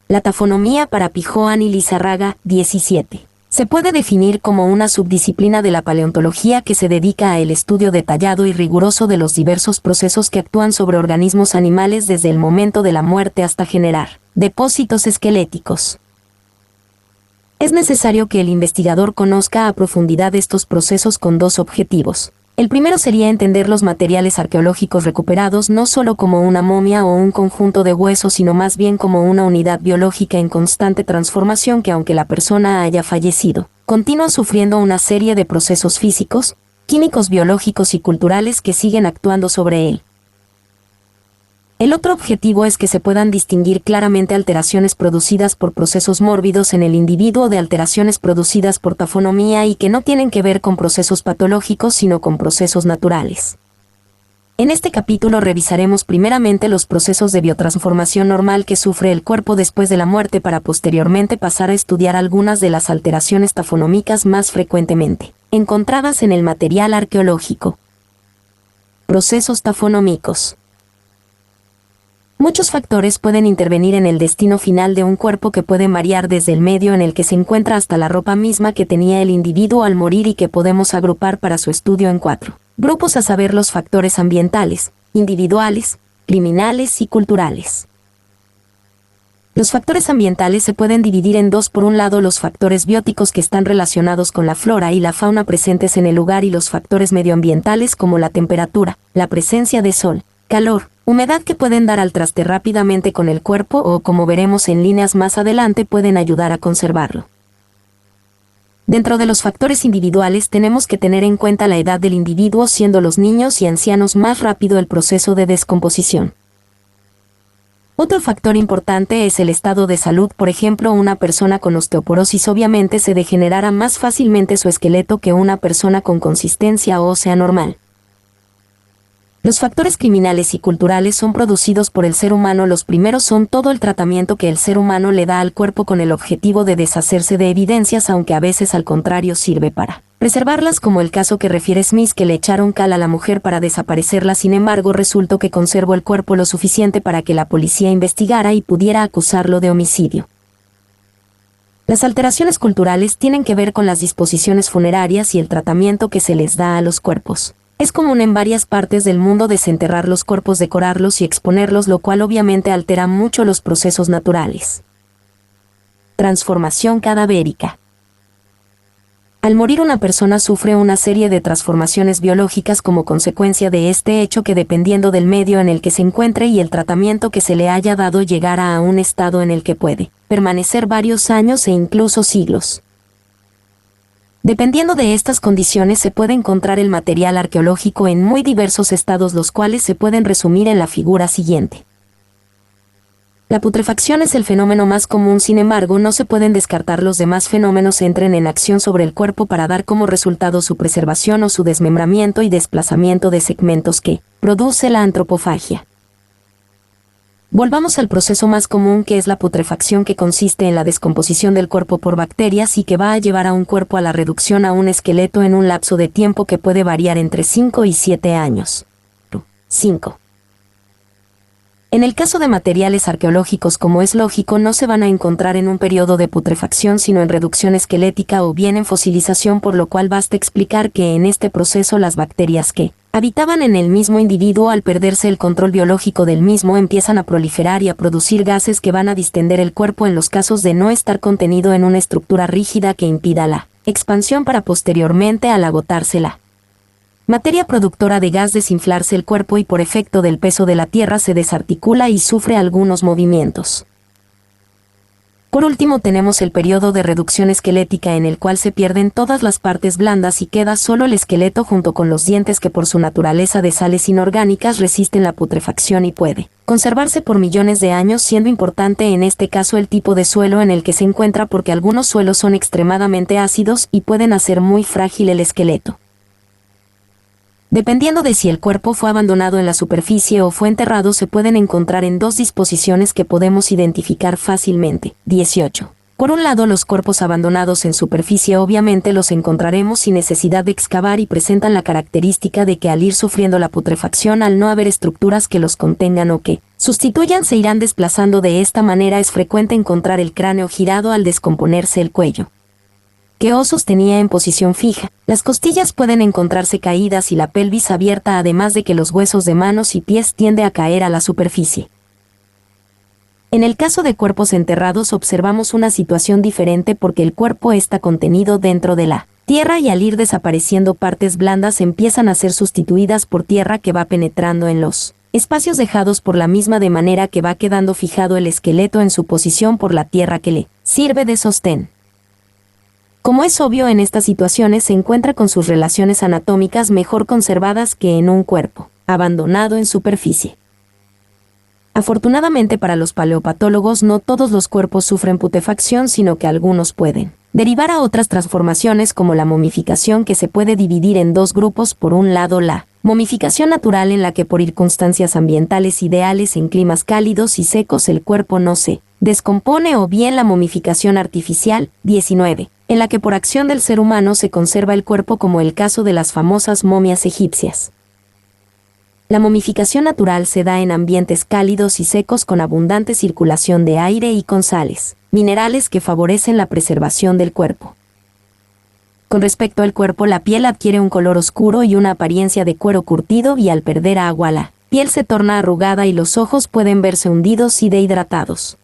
La tafonomía para Pijoan y Lizarraga, 17. Se puede definir como una subdisciplina de la paleontología que se dedica al estudio detallado y riguroso de los diversos procesos que actúan sobre organismos animales desde el momento de la muerte hasta generar depósitos esqueléticos. Es necesario que el investigador conozca a profundidad estos procesos con dos objetivos. El primero sería entender los materiales arqueológicos recuperados no solo como una momia o un conjunto de huesos, sino más bien como una unidad biológica en constante transformación que, aunque la persona haya fallecido, continúa sufriendo una serie de procesos físicos, químicos, biológicos y culturales que siguen actuando sobre él. El otro objetivo es que se puedan distinguir claramente alteraciones producidas por procesos mórbidos en el individuo de alteraciones producidas por tafonomía y que no tienen que ver con procesos patológicos sino con procesos naturales. En este capítulo revisaremos primeramente los procesos de biotransformación normal que sufre el cuerpo después de la muerte para posteriormente pasar a estudiar algunas de las alteraciones tafonómicas más frecuentemente encontradas en el material arqueológico. Procesos tafonómicos. Muchos factores pueden intervenir en el destino final de un cuerpo que pueden variar desde el medio en el que se encuentra hasta la ropa misma que tenía el individuo al morir y que podemos agrupar para su estudio en 4 grupos, a saber los factores ambientales, individuales, criminales y culturales. Los factores ambientales se pueden dividir en dos: por un lado los factores bióticos que están relacionados con la flora y la fauna presentes en el lugar, y los factores medioambientales como la temperatura, la presencia de sol, calor, humedad, que pueden dar al traste rápidamente con el cuerpo o, como veremos en líneas más adelante, pueden ayudar a conservarlo. Dentro de los factores individuales tenemos que tener en cuenta la edad del individuo, siendo los niños y ancianos más rápido el proceso de descomposición. Otro factor importante es el estado de salud. Por ejemplo, una persona con osteoporosis obviamente se degenerará más fácilmente su esqueleto que una persona con consistencia ósea normal. Los factores criminales y culturales son producidos por el ser humano. Los primeros son todo el tratamiento que el ser humano le da al cuerpo con el objetivo de deshacerse de evidencias, aunque a veces al contrario sirve para preservarlas, como el caso que refiere Smith, que le echaron cal a la mujer para desaparecerla. Sin embargo, resultó que conservó el cuerpo lo suficiente para que la policía investigara y pudiera acusarlo de homicidio. Las alteraciones culturales tienen que ver con las disposiciones funerarias y el tratamiento que se les da a los cuerpos. Es común en varias partes del mundo desenterrar los cuerpos, decorarlos y exponerlos, lo cual obviamente altera mucho los procesos naturales. Transformación cadavérica. Al morir una persona sufre una serie de transformaciones biológicas como consecuencia de este hecho que, dependiendo del medio en el que se encuentre y el tratamiento que se le haya dado, llegará a un estado en el que puede permanecer varios años e incluso siglos. Dependiendo de estas condiciones se puede encontrar el material arqueológico en muy diversos estados, los cuales se pueden resumir en la figura siguiente. La putrefacción es el fenómeno más común, sin embargo no se pueden descartar los demás fenómenos entren en acción sobre el cuerpo para dar como resultado su preservación o su desmembramiento y desplazamiento de segmentos que produce la antropofagia. Volvamos al proceso más común, que es la putrefacción, que consiste en la descomposición del cuerpo por bacterias y que va a llevar a un cuerpo a la reducción a un esqueleto en un lapso de tiempo que puede variar entre 5 y 7 años. 5. En el caso de materiales arqueológicos, como es lógico, no se van a encontrar en un periodo de putrefacción sino en reducción esquelética o bien en fosilización, por lo cual basta explicar que en este proceso las bacterias que habitaban en el mismo individuo, al perderse el control biológico del mismo, empiezan a proliferar y a producir gases que van a distender el cuerpo en los casos de no estar contenido en una estructura rígida que impida la expansión, para posteriormente, al agotarse la materia productora de gas, desinflarse el cuerpo y por efecto del peso de la tierra se desarticula y sufre algunos movimientos. Por último tenemos el periodo de reducción esquelética, en el cual se pierden todas las partes blandas y queda solo el esqueleto junto con los dientes, que por su naturaleza de sales inorgánicas resisten la putrefacción y puede conservarse por millones de años, siendo importante en este caso el tipo de suelo en el que se encuentra, porque algunos suelos son extremadamente ácidos y pueden hacer muy frágil el esqueleto. Dependiendo de si el cuerpo fue abandonado en la superficie o fue enterrado, se pueden encontrar en dos disposiciones que podemos identificar fácilmente. 18. Por un lado, los cuerpos abandonados en superficie obviamente los encontraremos sin necesidad de excavar y presentan la característica de que al ir sufriendo la putrefacción, al no haber estructuras que los contengan o que sustituyan, se irán desplazando. De esta manera es frecuente encontrar el cráneo girado al descomponerse el cuello, que o sostenía en posición fija. Las costillas pueden encontrarse caídas y la pelvis abierta, además de que los huesos de manos y pies tienden a caer a la superficie. En el caso de cuerpos enterrados observamos una situación diferente porque el cuerpo está contenido dentro de la tierra y al ir desapareciendo partes blandas empiezan a ser sustituidas por tierra que va penetrando en los espacios dejados por la misma, de manera que va quedando fijado el esqueleto en su posición por la tierra que le sirve de sostén. Como es obvio, en estas situaciones se encuentra con sus relaciones anatómicas mejor conservadas que en un cuerpo abandonado en superficie. Afortunadamente para los paleopatólogos, no todos los cuerpos sufren putrefacción, sino que algunos pueden derivar a otras transformaciones como la momificación, que se puede dividir en dos grupos. Por un lado, la momificación natural, en la que por circunstancias ambientales ideales en climas cálidos y secos el cuerpo no se descompone, o bien la momificación artificial. 19. En la que por acción del ser humano se conserva el cuerpo, como el caso de las famosas momias egipcias. La momificación natural se da en ambientes cálidos y secos con abundante circulación de aire y con sales minerales que favorecen la preservación del cuerpo. Con respecto al cuerpo, la piel adquiere un color oscuro y una apariencia de cuero curtido, y al perder agua la piel se torna arrugada y los ojos pueden verse hundidos y dehidratados.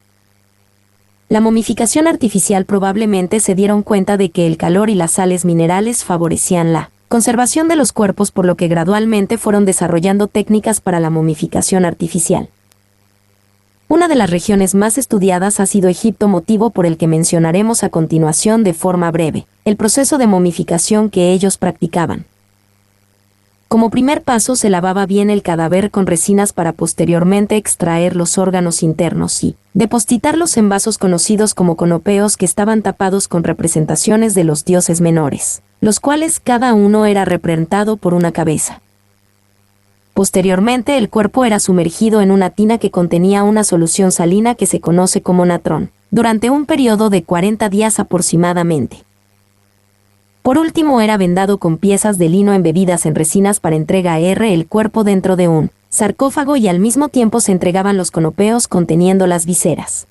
La momificación artificial probablemente se dieron cuenta de que el calor y las sales minerales favorecían la conservación de los cuerpos, por lo que gradualmente fueron desarrollando técnicas para la momificación artificial. Una de las regiones más estudiadas ha sido Egipto, motivo por el que mencionaremos a continuación de forma breve el proceso de momificación que ellos practicaban. Como primer paso, se lavaba bien el cadáver con resinas para posteriormente extraer los órganos internos y depositarlos en vasos conocidos como conopeos, que estaban tapados con representaciones de los dioses menores, los cuales cada uno era representado por una cabeza. Posteriormente, el cuerpo era sumergido en una tina que contenía una solución salina que se conoce como natrón, durante un periodo de 40 días aproximadamente. Por último, era vendado con piezas de lino embebidas en resinas para entrega el cuerpo dentro de un sarcófago, y al mismo tiempo se entregaban los conopeos conteniendo las vísceras.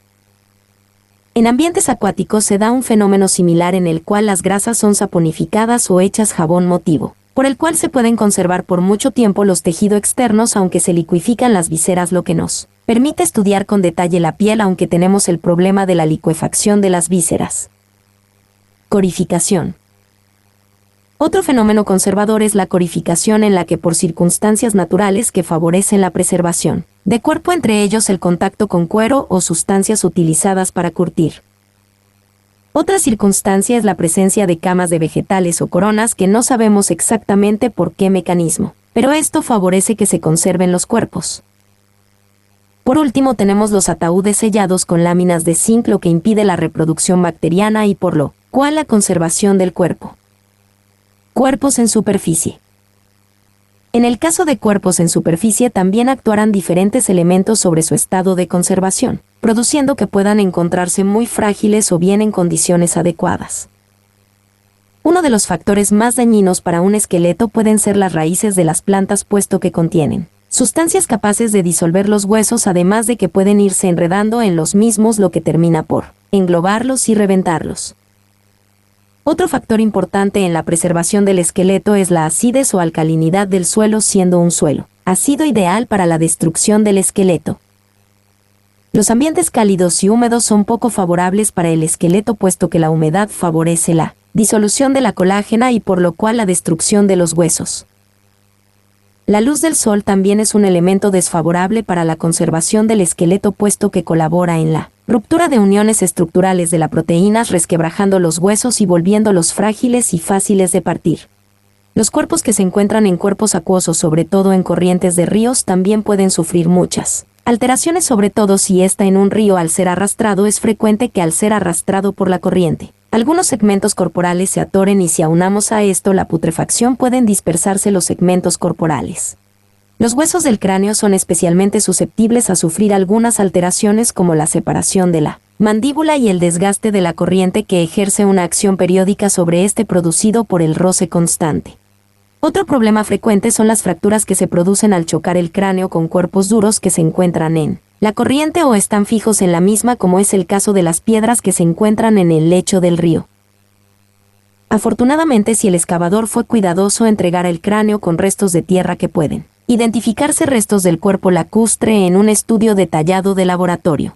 En ambientes acuáticos se da un fenómeno similar, en el cual las grasas son saponificadas o hechas jabón, motivo por el cual se pueden conservar por mucho tiempo los tejidos externos aunque se licuifican las vísceras, lo que nos permite estudiar con detalle la piel, aunque tenemos el problema de la licuefacción de las vísceras. Corificación. Otro fenómeno conservador es la corificación, en la que por circunstancias naturales que favorecen la preservación de cuerpo, entre ellos el contacto con cuero o sustancias utilizadas para curtir. Otra circunstancia es la presencia de camas de vegetales o coronas, que no sabemos exactamente por qué mecanismo, pero esto favorece que se conserven los cuerpos. Por último, tenemos los ataúdes sellados con láminas de zinc, lo que impide la reproducción bacteriana y por lo cual la conservación del cuerpo. Cuerpos en superficie. En el caso de cuerpos en superficie también actuarán diferentes elementos sobre su estado de conservación, produciendo que puedan encontrarse muy frágiles o bien en condiciones adecuadas. Uno de los factores más dañinos para un esqueleto pueden ser las raíces de las plantas, puesto que contienen sustancias capaces de disolver los huesos, además de que pueden irse enredando en los mismos, lo que termina por englobarlos y reventarlos. Otro factor importante en la preservación del esqueleto es la acidez o alcalinidad del suelo, siendo un suelo ácido ideal para la destrucción del esqueleto. Los ambientes cálidos y húmedos son poco favorables para el esqueleto, puesto que la humedad favorece la disolución de la colágena y por lo cual la destrucción de los huesos. La luz del sol también es un elemento desfavorable para la conservación del esqueleto, puesto que colabora en la ruptura de uniones estructurales de las proteínas, resquebrajando los huesos y volviéndolos frágiles y fáciles de partir. Los cuerpos que se encuentran en cuerpos acuosos, sobre todo en corrientes de ríos, también pueden sufrir muchas alteraciones, sobre todo si está en un río. Al ser arrastrado, es frecuente que al ser arrastrado por la corriente, algunos segmentos corporales se atoren, y si aunamos a esto la putrefacción, pueden dispersarse los segmentos corporales. Los huesos del cráneo son especialmente susceptibles a sufrir algunas alteraciones, como la separación de la mandíbula y el desgaste de la corriente que ejerce una acción periódica sobre este producido por el roce constante. Otro problema frecuente son las fracturas que se producen al chocar el cráneo con cuerpos duros que se encuentran en la corriente o están fijos en la misma, como es el caso de las piedras que se encuentran en el lecho del río. Afortunadamente, si el excavador fue cuidadoso, entregará el cráneo con restos de tierra que pueden identificarse restos del cuerpo lacustre en un estudio detallado de laboratorio.